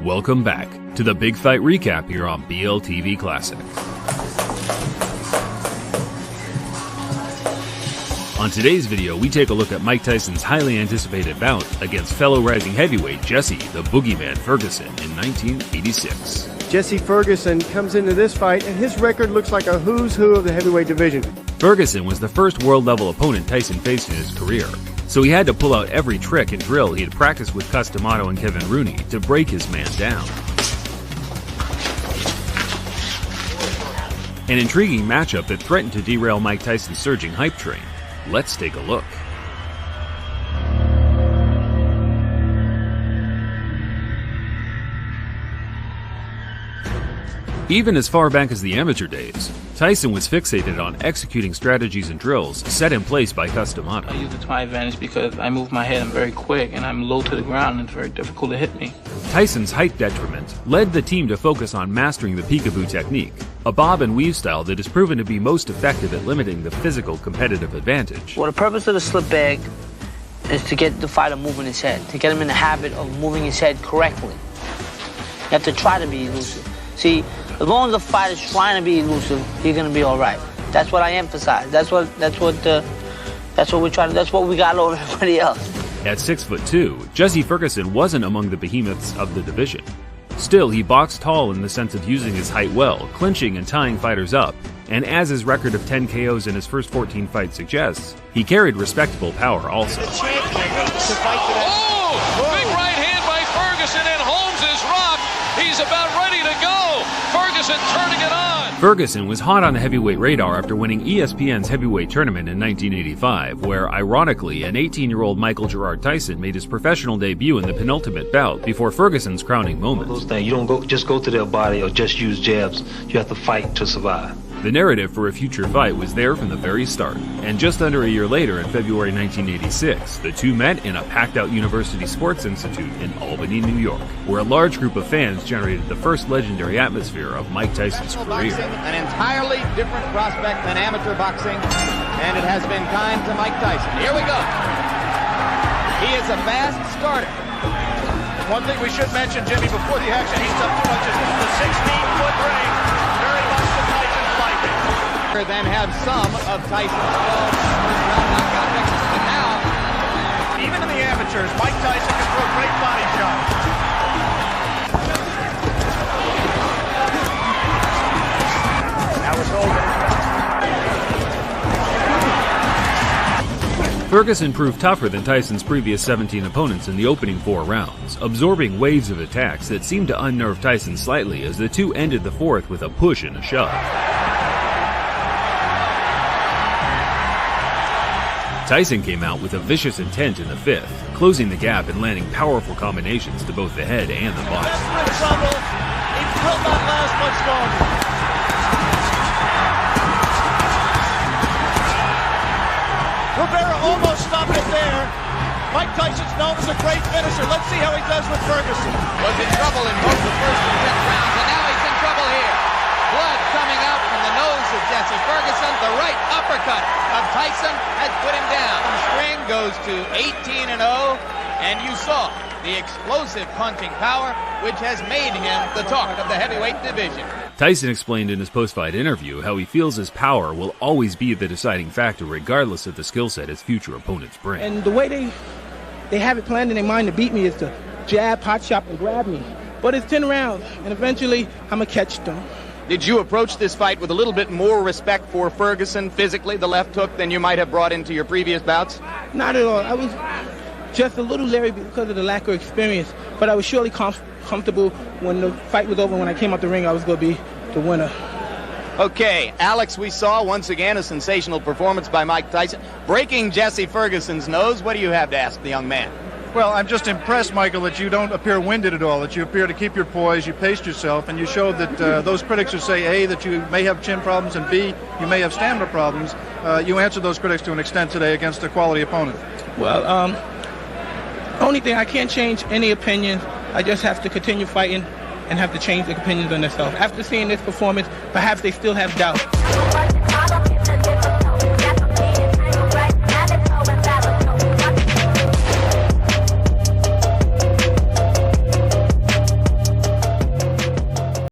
Welcome back to the Big Fight Recap here on BLTV Classic. On today's video, we take a look at Mike Tyson's highly anticipated bout against fellow rising heavyweight Jesse The Boogeyman Ferguson in 1986. Jesse Ferguson comes into this fight, and his record looks like a who's who of the heavyweight division. Ferguson was the first world-level opponent Tyson faced in his career, so he had to pull out every trick and drill he had practiced with Cus D'Amato and Kevin Rooney to break his man down. An intriguing matchup that threatened to derail Mike Tyson's surging hype train. Let's take a look. Even as far back as the amateur days, Tyson was fixated on executing strategies and drills set in place by Cus D'Amato. I use it to my advantage because I move my head, I'm very quick, and I'm low to the ground, and it's very difficult to hit me. Tyson's height detriment led the team to focus on mastering the peekaboo technique, a bob and weave style that has proven to be most effective at limiting the physical competitive advantage. Well, the purpose of the slip bag is to get the fighter moving his head, to get him in the habit of moving his head correctly. You have to try to be elusive. See, as long as the fighter's trying to be elusive, you're gonna be all right. That's what I emphasize. That's what we try to. That's what we got over everybody else. At 6'2", Jesse Ferguson wasn't among the behemoths of the division. Still, he boxed tall in the sense of using his height well, clinching and tying fighters up, and as his record of 10 KOs in his first 14 fights suggests, he carried respectable power also. Oh! Big right hand by Ferguson, and Holmes is rocked. He's about ready to go. Ferguson turning it on. Ferguson was hot on the heavyweight radar after winning ESPN's heavyweight tournament in 1985, where, ironically, an 18-year-old Michael Gerard Tyson made his professional debut in the penultimate bout before Ferguson's crowning moment. Those things, you don't just go to their body or just use jabs. You have to fight to survive. The narrative for a future fight was there from the very start, and just under a year later, in February 1986, the two met in a packed-out University Sports Institute in Albany, New York, where a large group of fans generated the first legendary atmosphere of Mike Tyson's career. An entirely different prospect than amateur boxing, and it has been kind to Mike Tyson. Here we go. He is a fast starter. One thing we should mention, Jimmy, before the action, he's up 2 punches. This is a 16-foot ring. Very much the Tyson fight. Then have some of Tyson's knockout records. But now, even in the amateurs, Mike Tyson can throw great body shots. Now it's over. Ferguson proved tougher than Tyson's previous 17 opponents in the opening 4 rounds, absorbing waves of attacks that seemed to unnerve Tyson slightly as the two ended the fourth with a push and a shove. Tyson came out with a vicious intent in the 5th, closing the gap and landing powerful combinations to both the head and the body. Desperate trouble. He will not last much longer. Rivera almost stopped it there. Mike Tyson's known as a great finisher. Let's see how he does with Ferguson. was in trouble in both the first and 10th rounds, and now he's in trouble here. Blood coming out from the nose of Jesse Ferguson. The right uppercut of Tyson has put him down. The string goes to 18-0, and you saw the explosive punching power, which has made him the talk of the heavyweight division. Tyson explained in his post-fight interview how he feels his power will always be the deciding factor regardless of the skill set his future opponents bring. And the way they have it planned in their mind to beat me is to jab, pot shot, and grab me. But it's 10 rounds, and eventually I'm going to catch them. Did you approach this fight with a little bit more respect for Ferguson physically, the left hook, than you might have brought into your previous bouts? Not at all. I was just a little leery because of the lack of experience, but I was surely comfortable when the fight was over. When I came out the ring, I was going to be the winner. Okay, Alex, we saw once again a sensational performance by Mike Tyson, breaking Jesse Ferguson's nose. What do you have to ask the young man? Well, I'm just impressed, Michael, that you don't appear winded at all, that you appear to keep your poise, you paced yourself, and you showed that those critics who say, A, that you may have chin problems, and B, you may have stamina problems, you answered those critics to an extent today against a quality opponent. Well, only thing, I can't change any opinions. I just have to continue fighting and have to change the opinions on themselves. After seeing this performance, perhaps they still have doubt.